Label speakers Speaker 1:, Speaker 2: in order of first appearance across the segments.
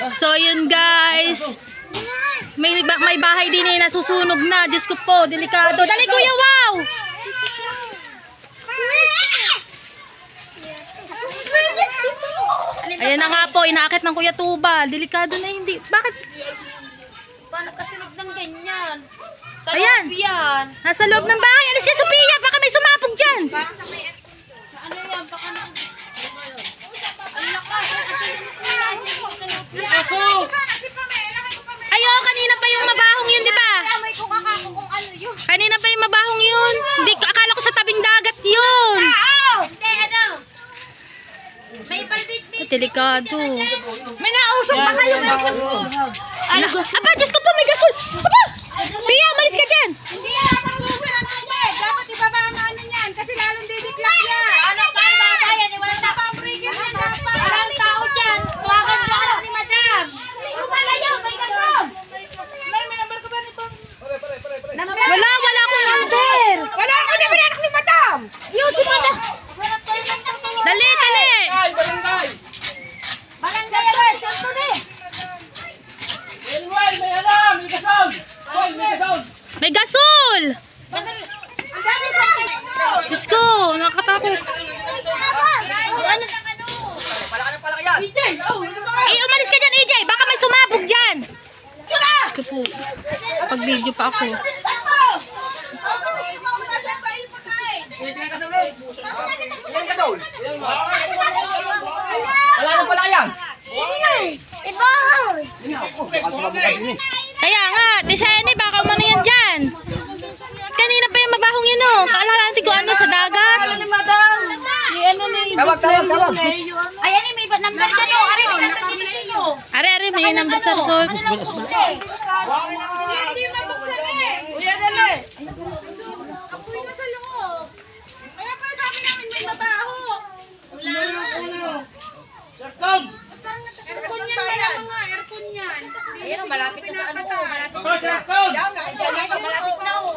Speaker 1: So yun guys. May bahay din eh, nasusunog na. Diyos ko po, delikado. Dali kuya, wow! Ayan na nga po, inaakit ng Kuya Tubal. Delikado na hindi. Bakit?
Speaker 2: Paano kasunod ng ganyan? Sa
Speaker 1: Ayan.
Speaker 2: loob yan.
Speaker 1: Nasa loob ng bahay. Alis yan, Sophia. Baka may sumapog dyan.
Speaker 2: Ano yan? Baka na... Ang lakas.
Speaker 1: Aso. Ayo, kanina pa yung mabahong yun, di ba?
Speaker 2: May kung akako kung ano yun.
Speaker 1: Kanina pa yung mabahong yun. Hindi, akala ko sa tabing dagat yun.
Speaker 2: Hindi, ano? May palbit.
Speaker 1: Delikado.
Speaker 2: May nausok pa kayo.
Speaker 1: Aba, Diyos ko po, may gasol. Aba! Pia, malis ka dyan.
Speaker 2: Hindi yan ang uso ng tubig. Dapat ibaba ang ano niyan kasi lalong didiklap yan. Ano pa yung mga bayan? Walang napabrigil yan dapat. Walang tao dyan. Tuwakan mo alam ni madam. Lumalayo, may gasol. May number ko ba nito?
Speaker 1: Wala akong number.
Speaker 2: Wala ako na anak ni madam. Yun si madam.
Speaker 1: Dali.
Speaker 3: Barangay!
Speaker 2: Barangay yan. Santo ni.
Speaker 3: Elway, may alam! May gasol! Hoy, may gasol!
Speaker 1: May gasol.
Speaker 2: Gasol. Ang sabi sa
Speaker 1: Diyos ko, nakakatakot.
Speaker 3: Pala kaya!
Speaker 1: Umalis ka dyan, AJ. Baka may sumabog dyan. Ito po. Pag video pa ako.
Speaker 3: Ilan gasol eh? Ilan gasol? Wala na pala kaya!
Speaker 1: Kaya nga, Tiseni, baka umano yan dyan. Kanina pa yung mabahong yun, oh. Kaalala ko ano, sa dagat.
Speaker 3: Tawag!
Speaker 2: Ayan eh, may number na no. Ari, nakabili nyo.
Speaker 1: Are, may number sa resort.
Speaker 2: Hindi mabuksan eh. Uya, dali. Apoy na sa loob. Kaya pala sabi namin may mabaho.
Speaker 3: Sarkong!
Speaker 2: Aircon yan, kaya mga aircon yan. Ayun, malapit na sa ano.
Speaker 3: Oh, Sarkong!
Speaker 2: Malapit na ako.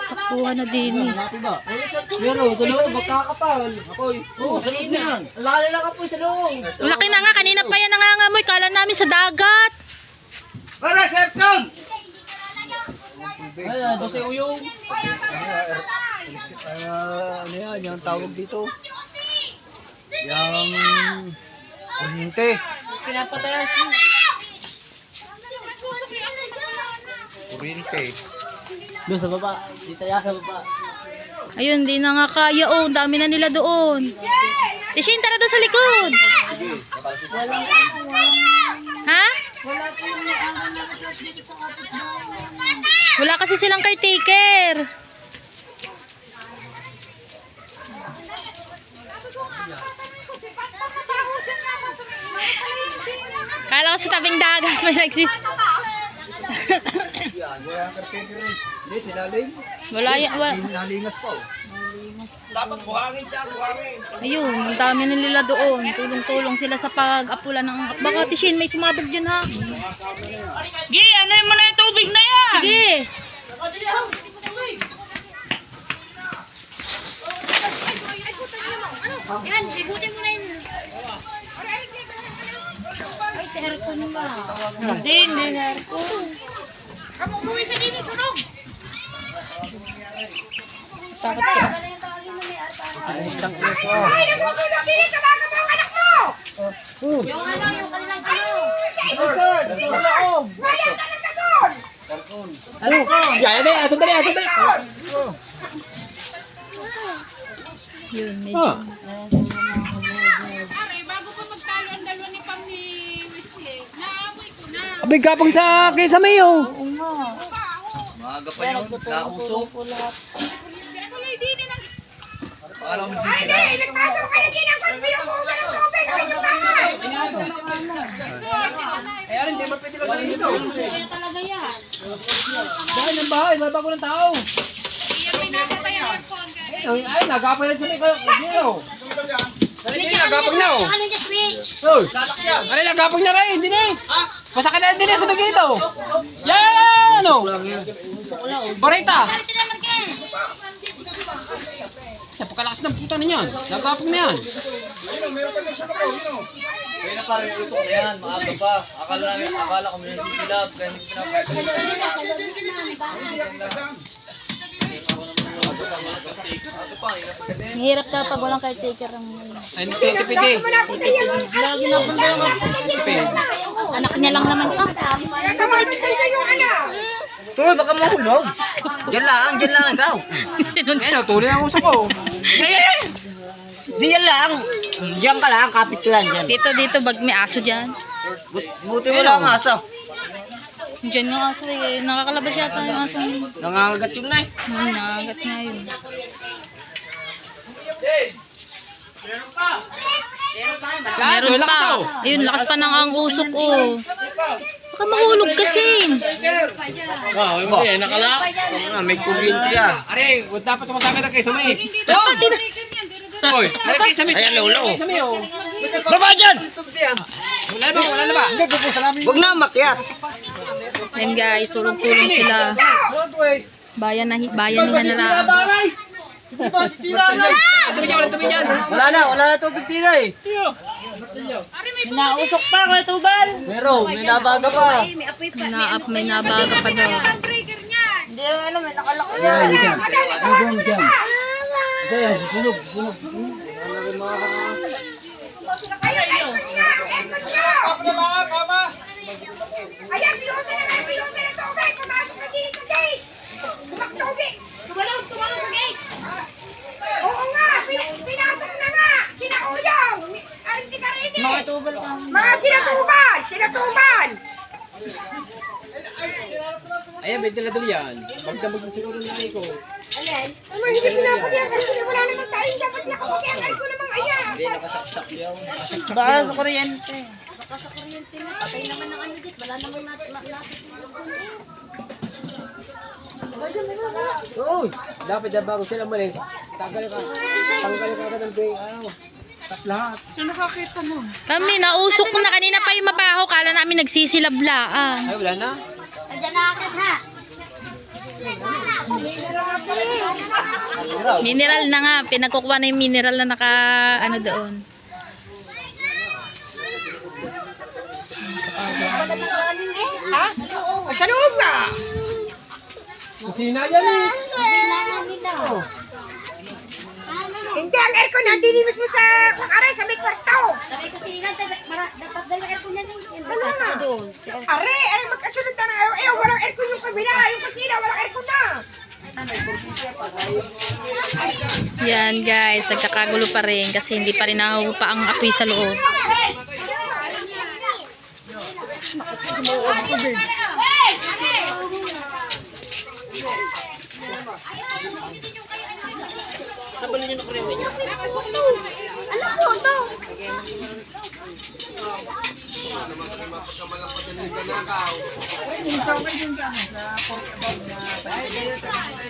Speaker 1: Takbuhan na din eh.
Speaker 3: Pero sa loob, magkakapal. Apoy. Oo, sa loob yan. Lalo lang apoy sa loob.
Speaker 1: Laki na nga, kanina pa yan nangangamoy. Kala namin sa dagat.
Speaker 3: Para, Sarkong!
Speaker 4: Ay, doon sa uyong. Ano yan, yung tawag dito? Yung kuryente.
Speaker 3: Pinapatayan siya.
Speaker 4: Kuryente. Doon sa baba. Dito yan sa baba.
Speaker 1: Ayun, di na nga kaya. Oh, dami na nila doon. Tishin, tara doon sa likod. Ha? Wala kasi silang caretaker. Kala ko sa tabing dagat may nagsis.
Speaker 4: Yan, wala caretaker rin. Hindi, sinaling.
Speaker 1: Wala yan.
Speaker 4: Nalingas pa.
Speaker 3: Dapat buhangin siya, buhangin.
Speaker 1: Ayun, ang dami na nila doon. Tulong-tulong sila sa pag-apula ng... Baka Tishin, may sumabog dyan ha.
Speaker 2: Gi, ano mo na yung tubig na yan?
Speaker 1: Sige.
Speaker 2: Yan, igutin mo na yun. Ay, sa aircon ba? Hindi na aircon. Kamu umuwi sa dini, sunog!
Speaker 1: Takot ka.
Speaker 4: Ay, isang ito.
Speaker 2: Ay, nagmusunog dini! Tabagan mo ang anak mo! Yung ano, yung kanilang ano.
Speaker 3: Sa loob.
Speaker 2: Wala ka ng gasol!
Speaker 3: Yan, sandali.
Speaker 1: Yun, medyo.
Speaker 2: Ari, bago pa magtalo ang dalawa ni Pam ni Wesley, naamoy ko na.
Speaker 4: Abay, kapag sa kaysa Mayo.
Speaker 3: Maaga pa yun, nausok.
Speaker 2: Ako lang din ng...
Speaker 3: Alam mo
Speaker 2: Ay, di! Nagpasok ka na din ang konbiyo mo! Walang tubig!
Speaker 3: Kaya rin, di ba pwede lang dito?
Speaker 2: Kaya talaga yan.
Speaker 3: Dahil ng bahay, may bago ng tao.
Speaker 2: Iyan, pinapatay ang aircon.
Speaker 3: Ay, nagapay na siya kayo. Dali, nagapag na oh.
Speaker 2: Ano niya, switch?
Speaker 3: Hoy, ano nagapag na rin, hindi na eh. Pasakit na din sa bigay ito. Yan, ano? Barita.
Speaker 2: Sila naman kayo.
Speaker 3: Sa pagkalakas ng puta na yan. Nagapag na yan.
Speaker 5: Kaya na parang yung usok na yan, maaga pa. Akala ko may nasisilap, kaya hindi ko
Speaker 1: Mahirap kapag walang caretaker ang
Speaker 3: Ay, piti-piti.
Speaker 1: anak niya lang naman to.
Speaker 5: Tuloy, baka mahulog. Diyan lang ikaw.
Speaker 3: Ayun, tuloy ang usok ko.
Speaker 5: Diyan lang. Diyan ka lang, kapit ka lang dyan.
Speaker 1: Dito, bag may aso dyan.
Speaker 5: Buti wala ang aso.
Speaker 1: Diyan yung aso eh. Nakakalabas yata yung aso.
Speaker 5: Nangangagat yun na eh.
Speaker 1: Nakagat nga yun. Meron pa. Ayun, lakas pa ng ang usok oh. Baka mahulog kasi.
Speaker 3: Wow, hindi. Nakala.
Speaker 5: May kuryente yan.
Speaker 3: Are, dapat tumatagad na kayo sa may.
Speaker 1: Dapat din.
Speaker 3: Hoy, are kayo sa may.
Speaker 5: Ayan, lolo.
Speaker 3: Sa may, oh.
Speaker 5: Baba dyan!
Speaker 3: Wala na ba? Wala na ba?
Speaker 5: Huwag na makyat.
Speaker 1: Ayan guys, tulong-tulong sila. Bayanihan na lang.
Speaker 3: Tubig yan.
Speaker 5: Wala na tubig tira eh. Nausok pa ka tubal. Meron, may nabaga pa.
Speaker 1: May nabaga pa daw.
Speaker 2: Breaker niyan.
Speaker 6: Ayan, pinutin na tubig! Pumasok na dito sa gate! Tumaktubi! Tumalong sa gate! Oo nga! Pinasok na nga! Sinauyong! Arinti ka rin eh! Mga sinatubal!
Speaker 3: Ayan, ventilador yan. Pagdamag na siguro ng ko.
Speaker 6: Alin? Ama, hindi ko na ako yan kasi wala naman tayo dapat nakabukyan. Ay ko namang ayan!
Speaker 3: Hindi, nakasaksak yan.
Speaker 5: Baka sa kuryente.
Speaker 3: Oo, dapat na bago sila malis. Tanggalin ka agad ng bay. Lahat.
Speaker 1: Kami, nausok na kanina pa yung mabaho. Kala namin nagsisilablaan.
Speaker 3: Ay, wala na.
Speaker 1: Mineral na nga. Pinagkukuha na yung mineral na naka, ano doon.
Speaker 6: Sa loob na!
Speaker 3: Kusina yan eh.
Speaker 6: Hindi, ang aircon nandinimis mo sa aray, sa may kwarto! Are, magkasunod na na. Walang aircon yung kabila. Yung kusina, walang aircon na.
Speaker 1: Yan guys, nagkakagulo pa rin kasi hindi pa rin nahupa ang apoy sa loob.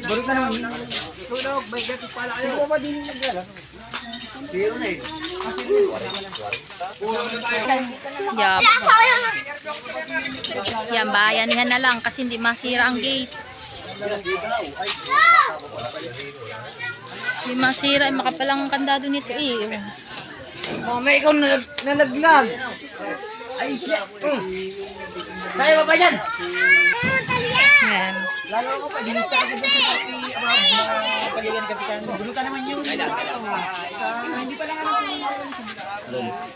Speaker 4: Barot na naman. Tulog, may gato pala kayo. Hindi ba din yung nagdala? Zero na eh.
Speaker 1: Yup. Yan, bayanihan na lang kasi hindi masira ang gate. Hindi masira, makapalang kandado nito eh.
Speaker 5: Mama, ikaw nalaglag. Ay, siya. Kaya ba ba yan?
Speaker 1: Yan.
Speaker 4: Lalo ako pa, dinista kasi doon sa pagiging kapitan. Bulutan naman yun. Hindi pa lang ano.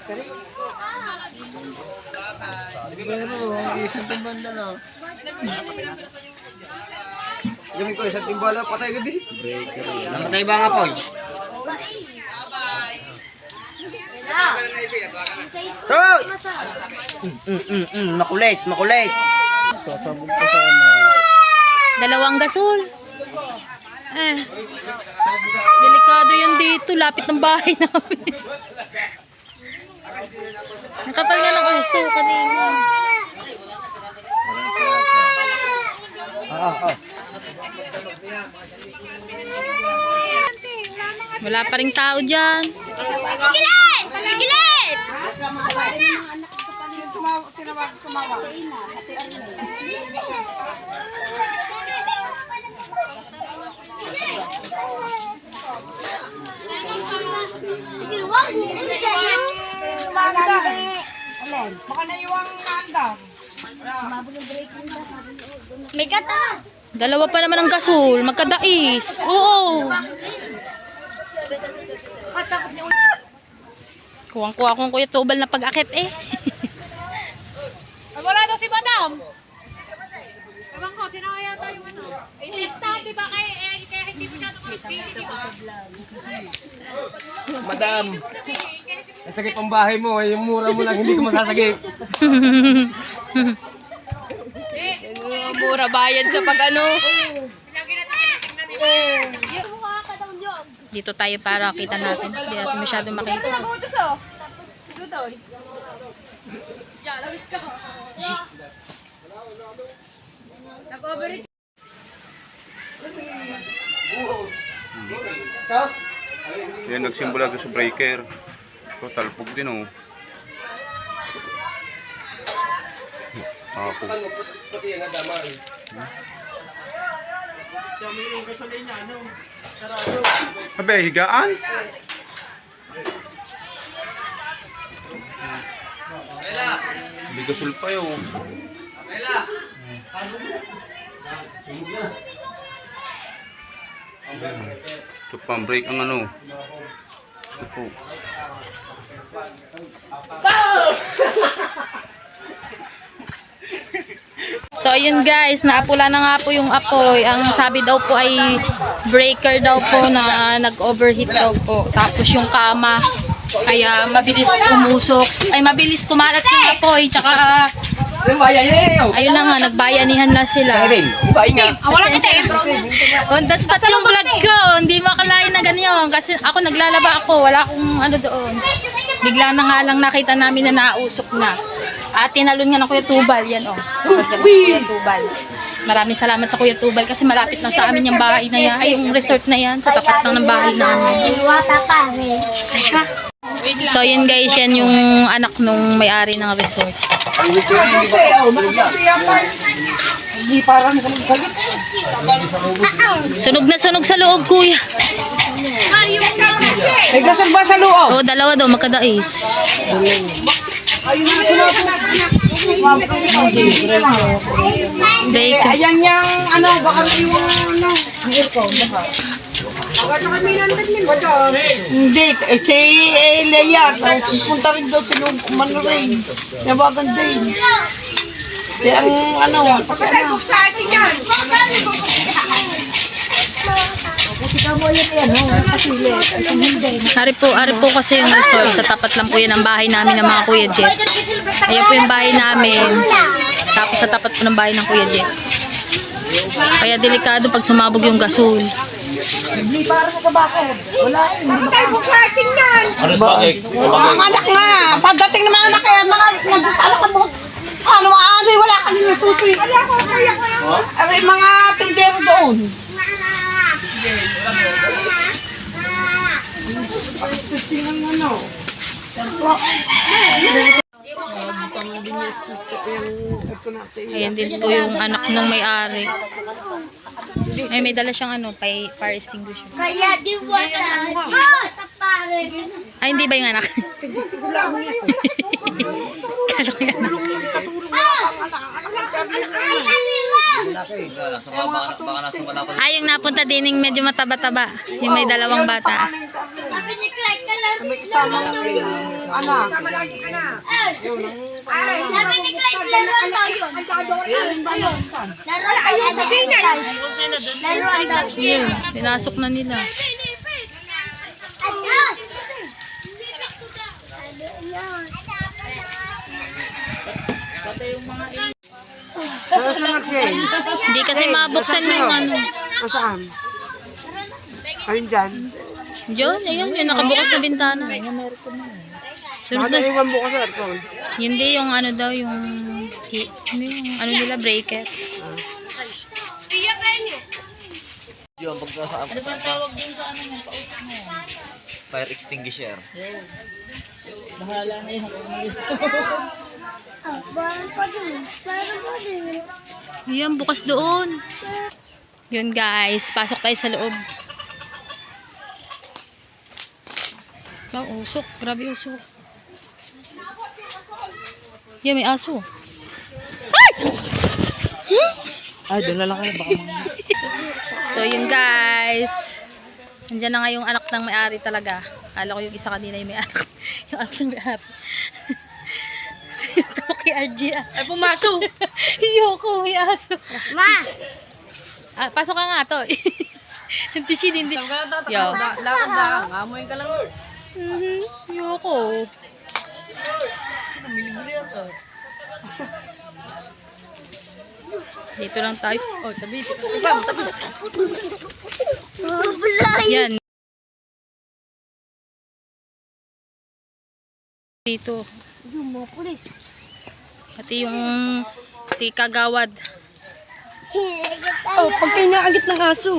Speaker 4: Pero, isang timbanda na. Gamit ko isang timbala, patay ka din.
Speaker 5: Namatay ba nga po? Hoy! Makulit.
Speaker 4: Sasabog pa sana.
Speaker 1: Dalawang gasol. Delikado yan dito. Lapit ng bahay namin. Nakapal nga ng aso kanina. Wala pa ring tao dyan.
Speaker 6: Pagilid! Pagilid! Maganda eh. Baka naiwang kanda.
Speaker 2: May kata.
Speaker 1: Dalawa pa naman ang gasol, magkadais. Oo. Kuwang-kuha kong Kuya Tubal na pag-akit eh.
Speaker 2: Wala daw si Madam. Ewan ko, sino kaya tayo ano? Testa, di ba? Kaya hindi mo natin mag-pili, di ba?
Speaker 3: Madam, nasagip ang bahay mo. Yung mura mo lang, hindi ko masasagip.
Speaker 1: Mura bayad sa pag-ano.
Speaker 2: Lagi natin tingnan nila.
Speaker 1: Dito tayo para kita natin. Hindi natin masyado makita.
Speaker 2: Dudoy. Ya, labis ka. Nag-overreach.
Speaker 7: Yan, nagsimula doon sa breaker. So, talpog din oh. Tapog.
Speaker 3: Pati yan ang damay.
Speaker 7: Sabi, higaan? Hindi ka sulpay oh. Ito pang break ang ano. Ito po.
Speaker 1: So yun guys, naapula na nga po yung apoy. Ang sabi daw po ay breaker daw po na nag-overheat daw po. Tapos yung kama, kaya mabilis umusok. Ay mabilis kumalat yung apoy. Tsaka ayun na nga, nagbayanihan na sila.
Speaker 2: Wala ka siya.
Speaker 1: On the spot yung vlog ko. Hindi makalain na ganyan. Kasi ako naglalaba ako. Wala akong ano doon. Bigla na nga lang nakita namin na nausok na. At tinalon nga ng Kuya Tubal. Yan o. Kuya Tubal. Maraming salamat sa Kuya Tubal kasi malapit lang sa amin yung bahay na yan. Ay, yung resort na yan. Sa tapat lang ng bahay namin. So yun guys, yan yung anak nung may-ari ng resort.
Speaker 6: Hindi parang sagot.
Speaker 1: Sunog na sunog sa loob, kuya.
Speaker 6: May gasol ba sa loob?
Speaker 1: Oo, dalawa daw, magkadais. Break.
Speaker 6: Ayan yung ano, baka may yung ano. Ang aircon, baka. Hindi, si Leia, punta rin daw sa loob, umano rin. Nabagan din. Si ang ano, pakiano.
Speaker 1: Ari po kasi yung resort. Sa tapat lang po yan ang bahay namin ng mga Kuya Jeff. Ayan po yung bahay namin. Tapos sa tapat po ng bahay ng Kuya Jeff. Kaya delikado pag sumabog yung gasol.
Speaker 6: Hindi para sa bakit. Wala, hindi ba?
Speaker 5: Ano sa bakit?
Speaker 6: Mga anak nga, pagdating ng mga anak kaya nagsasalakabot. Ano, wala ka nila tutoy. Ano yung mga tindero doon?
Speaker 1: Ayan din po yung anak ng may-ari. Ay, may dala siyang ano, fire extinguisher.
Speaker 2: Kaya di ba sa pare?
Speaker 1: Ay, hindi ba yung anak? Kala ko yan.
Speaker 5: Baka nasa wala pa.
Speaker 1: Ay, yung napunta din yung medyo mataba-taba. Yung may dalawang bata.
Speaker 2: Sabi ni Clyde,
Speaker 6: May kasama ng anak.
Speaker 2: sabi ni Clyde, laruan daw yun. Laruan daw yun. Laruan daw yun.
Speaker 1: Yun, pinasok na nila.
Speaker 2: Ayun!
Speaker 1: Hindi kasi mabuksan yung ano.
Speaker 6: Saan? Ayun dyan.
Speaker 1: Diyan, ayun, yung nakabukas na bintana. Sunod
Speaker 6: Bakit
Speaker 1: na.
Speaker 6: iwan mo ka sa aircon?
Speaker 1: Hindi yung ano daw, yung ano nila, breaker.
Speaker 5: Yun, pag nasa ano bang tawag din sa ano ng pausok mo? Fire extinguisher.
Speaker 1: Yan, bukas doon. Yun guys, pasok tayo sa loob. Usok. Grabe usok. Yan, may aso.
Speaker 4: Ay, doon lang kayo. Baka mga...
Speaker 1: So, yun guys. Nandiyan na nga yung anak ng may-ari talaga. Kala ko yung isa kanina yung may-ari. Yung anak ng may-ari. Ito kay RG.
Speaker 4: Ay, pumasok!
Speaker 1: Iyoko, may aso. Ma! Pasok ka nga to. Hindi siya, hindi.
Speaker 4: Saan ka tatakot?
Speaker 1: Yo.
Speaker 4: Lakad na. Ngamoy ka lang.
Speaker 1: Iyoko.
Speaker 4: Namili-bili ako.
Speaker 1: Dito lang tayo.
Speaker 4: Oh, tabi.
Speaker 1: Yan. Dito. Pati yung si Kagawad.
Speaker 4: Oh, pag kayo naagit ng aso.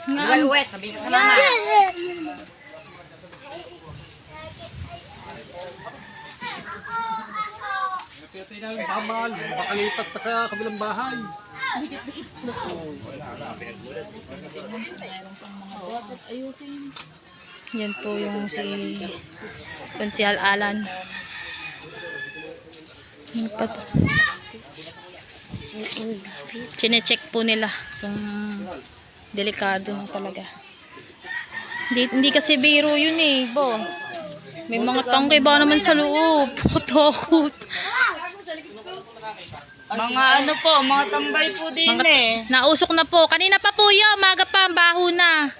Speaker 1: Nga,
Speaker 4: Wet, sabi ka na.
Speaker 3: Bamal, baka lipat pa sa kabilang bahay.
Speaker 1: yan po yung si Konsehal Alan. Ano pa to? Chine-check po nila kung delikado na talaga. Hindi kasi biro yun eh, bo. May mga tangkay ba naman sa loob? Takot.
Speaker 2: Mga ano po, mga tambay po din eh.
Speaker 1: Nausok na po. Kanina pa po yun. Maga pa. Baho na.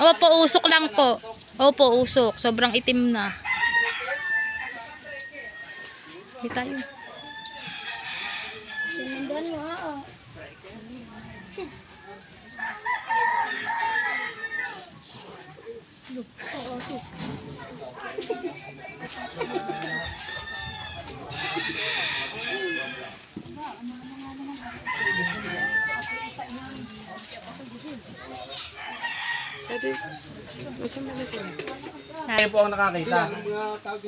Speaker 1: Opo, usok lang po. Opo, usok. Sobrang itim na. Hindi tayo.
Speaker 6: Sinundan mo ha.
Speaker 4: Kayo po ang nakakita.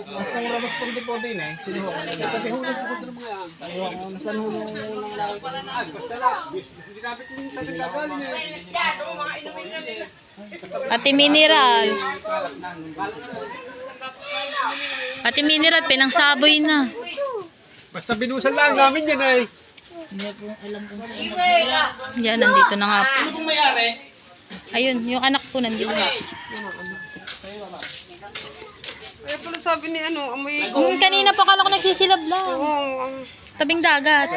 Speaker 3: Mas kung rabas pang tipo din eh. Sinuho ko na. Sabi ho lang po sa mga yan. Tayo ako na saan ho nung laway pa na. Ay, basta lang. Hindi kapit yung sa nagkagaling eh.
Speaker 1: Pati mineral. Pati mineral, pinangsaboy na.
Speaker 3: Basta binusan lang namin yan eh.
Speaker 1: Yan, nandito na nga po.
Speaker 3: Ano pong mayari?
Speaker 1: Ayun, yung anak po nandito na.
Speaker 2: Kaya pala sabi ni ano, amoy
Speaker 1: Kung kanina pa kala ko nagsisilab lang. Tabing dagat.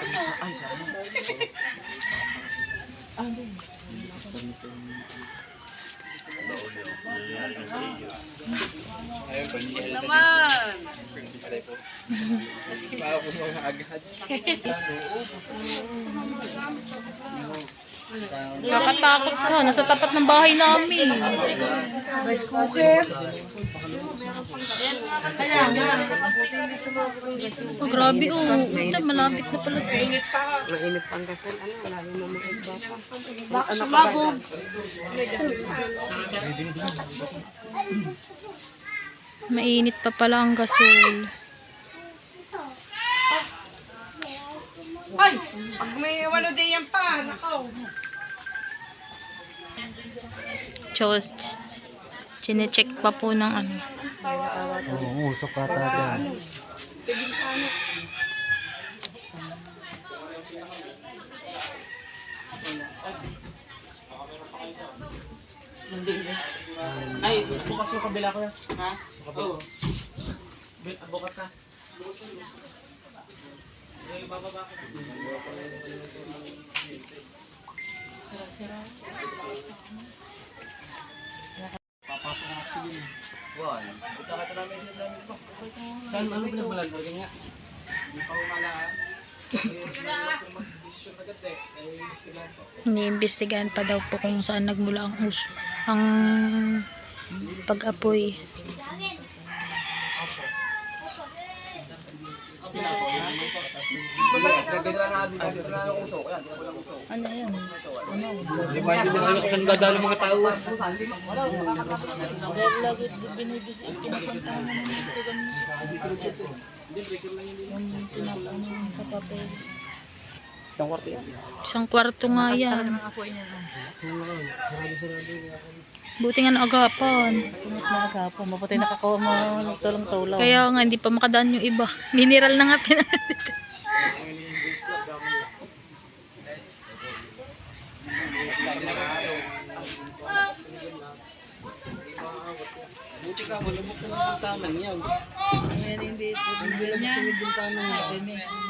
Speaker 1: Nakatakot ka. Nasa tapat ng bahay namin. Oh, grabe oh. Ito, malapit na pala.
Speaker 2: mainit pang gasol, ano, lalo na mga bata. Sumabog.
Speaker 1: Mainit pa pala ang gasol.
Speaker 2: Ay, pag may walo day yan pa, nakaw.
Speaker 1: Chine-check pa po ng ano.
Speaker 3: Oo, usok ka tayo.
Speaker 4: Ay, bukas yung kabila ko. Ha? Oo. Bukas na. Ay, bababa ko. Papasok na kasi yun.
Speaker 3: Wala. Punta ka namin sa namin pa. Saan ano binabalan? Bagay nga.
Speaker 4: Hindi pa umalaan. Desisyon agad eh. Ay, investigahan ko.
Speaker 1: Iniimbestigahan pa daw po kung saan nagmula ang pag-apoy. Ano yan?
Speaker 3: Di ba hindi na kasi dadalo mga tao?
Speaker 4: Isang kwarto yan.
Speaker 1: Isang kwarto nga yan.
Speaker 2: Mga apoy niya.
Speaker 1: Buti nga naagapan.
Speaker 2: Tumot na agapo. Mapatay nakakawa mo tulong-tulaw.
Speaker 1: Kaya nga, hindi pa makadaan yung iba. Mineral na nga pinag.
Speaker 3: Buti ka, malubog ka ng bintana niya.
Speaker 2: Ayan, hindi. Hindi niya.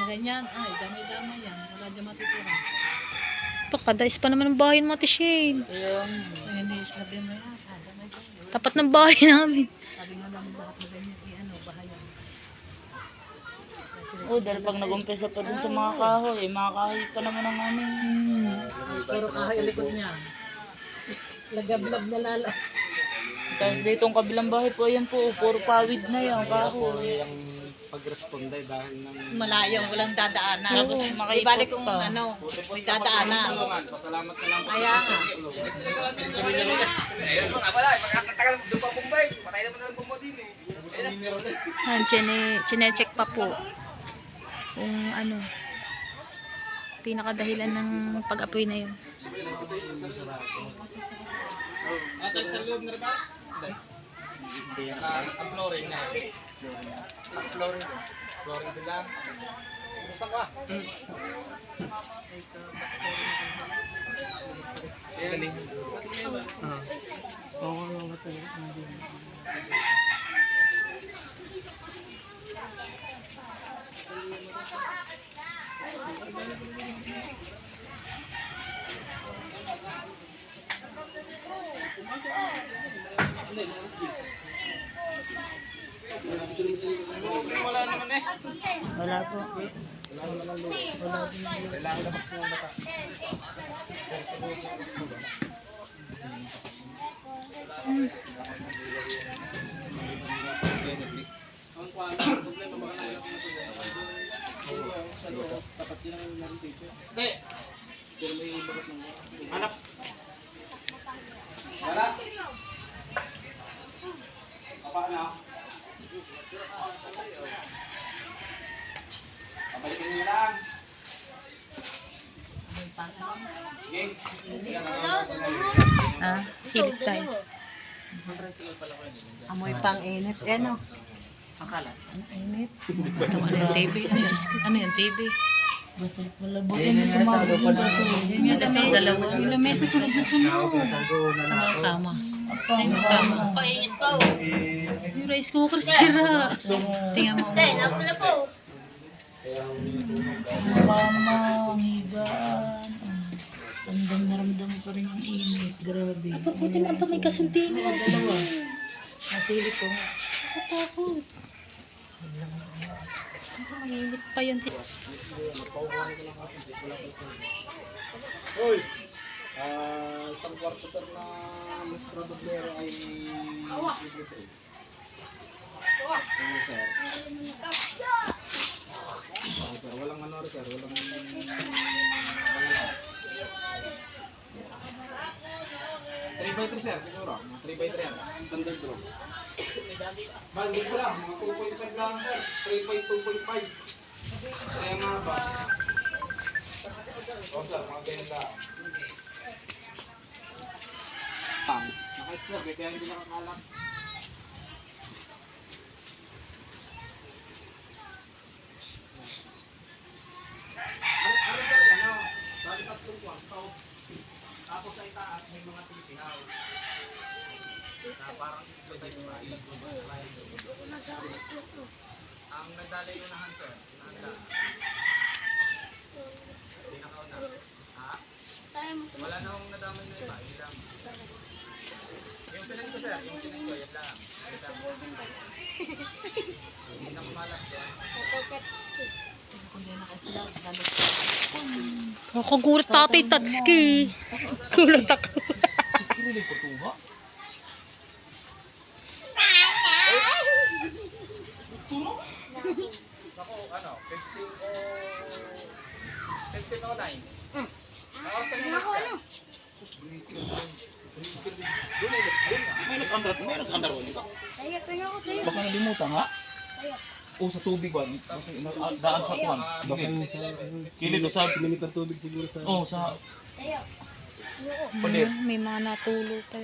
Speaker 2: Ganyan. Ay, dami-dami yan. Wala dyan matitira.
Speaker 1: Pakadais pa naman ang bahay ng Mati Shane.
Speaker 2: Ayan, hindi islab yan mo yan.
Speaker 1: Tapat ng bahay namin.
Speaker 2: Sabi nga namin lahat na ganyan. Ano, bahayan. Dahil pag nag-umpisa pa dun sa mga kahoy, mga kahoy pa naman ang aming. Puro kahoy likod niya. Lagablab na lala. Tapos dito ang kabilang bahay po, ayan po, puro pawid na yan, kahoy.
Speaker 3: Ang pag-responde dahil ng...
Speaker 2: Malayong, walang dadaanan. Tapos makikot kung pa. May dadaanan.
Speaker 3: Pasalamat na lang.
Speaker 2: Kaya nga.
Speaker 1: Chine-check pa po. Kung ano, pinakadahilan ng pag-apoy na yun.
Speaker 3: Atal sa loob na rin ba? Hindi. Ang-flooring na. Ang-flooring. Flooring din lang. Gusto ka? Galing. Oo, oo, talaga. Wala naman eh.
Speaker 2: Wala po.
Speaker 3: Kailangan labas ng mata. Ang problema baka nahirap na ito. Tapat din ang narin. Hindi. Pero may ibagat ng hanap. Wala. Papa na. Pabalikin niyo lang. Game.
Speaker 1: Ah, silip tayo.
Speaker 2: Amoy pang init. Ano? Akala. Ang init.
Speaker 1: Ano yung TV?
Speaker 2: Ano yung TV? Basta malabutin na sa mga baso. Yun nga kasi dalawa. Yung lamesa sunod na sunod. Ang kama. Ang kama.
Speaker 1: Painit pa oh. Yung rice cooker sira. Tingnan mo.
Speaker 2: Ang kama. Ang higaan. Ramdam na ramdam pa rin yung init. Grabe.
Speaker 1: Buti na pa may kasunti mo.
Speaker 2: Dalawa. Nasili ko.
Speaker 1: Katakot. Mainit pa yan.
Speaker 3: Hoy! Isang kwarto sir na mas produblero ay libre. Sir. Sir, walang ano sir, walang 3x3 sir, siguro. 3x3 yan. Standard bro. Bandit ko lang, mga 2.5 lang sir. 3.2.5. Kaya nga ba? O sir, mga ganyan lang. Naka-snap eh, kaya hindi nakakalak. Ano sir yan, ano? Bali 3 kwarto. Tapos sa itaas, may mga titinaw. Na parang ito tayo ang nagdala yung unahan sir. Nanda. Pinakauna. Ha? Wala na akong nadamay na iba. Yun lang. Yung sinend ko sir. Yung sinend ko. Yan lang. Yan lang. Hindi na kumalat doon.
Speaker 1: Kakagulat tatay Tatsuki. Gulat ako.
Speaker 3: Ako, ano, 15 o 9. Nakakas na ako, ano? May nag-under ulit.
Speaker 6: Kaya ko na ako sa'yo.
Speaker 4: Baka nalimutan ha?
Speaker 3: O sa tubig ba? Daan sa kwan. Kilid o sa
Speaker 4: Minit ng tubig siguro sa...
Speaker 3: Oh, sa pader.
Speaker 1: May mga natulo pa.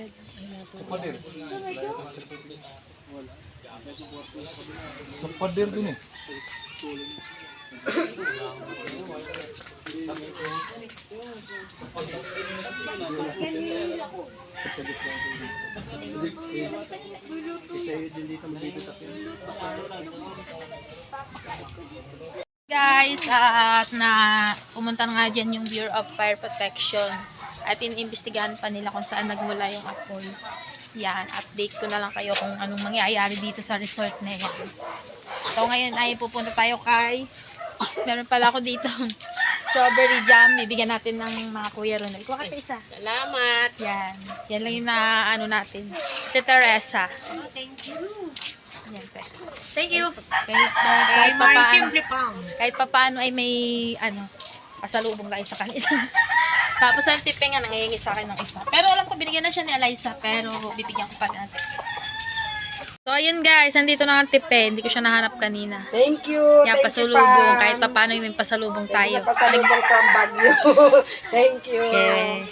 Speaker 3: Sa pader. Sa pader dun eh.
Speaker 4: Sa'yo din dito magdito tayo.
Speaker 1: Guys, at na pumunta na nga dyan yung Bureau of Fire Protection at iniimbestigahan pa nila kung saan nagmula yung apoy. Yan, update ko na lang kayo kung anong mangyayari dito sa resort na yan. So ngayon ay pupunta tayo kay, meron pala ako dito strawberry jam, ibigyan natin ng mga kuya Ronald. Kuha ka isa.
Speaker 2: Salamat.
Speaker 1: Yan, yan lang yung na ano natin. Ate Teresa.
Speaker 2: Thank you.
Speaker 1: Yan, pe.
Speaker 2: Thank you.
Speaker 1: Kahit papaano ay may ano, pasalubong tayo sa kanila. Tapos ang tipping nga nangyayari sa akin ng isa. Pero alam ko binigyan na siya ni Eliza, pero bibigyan ko pa rin ng tipping. So ayun guys, nandito na ang tipping. Hindi ko siya nahanap kanina.
Speaker 6: Thank you.
Speaker 1: Yan,
Speaker 6: Thank
Speaker 1: pasalubong.
Speaker 6: you, Pam.
Speaker 1: Kahit papaano may pasalubong tayo.
Speaker 6: Pasalubong from Baguio. Thank you.
Speaker 1: Okay.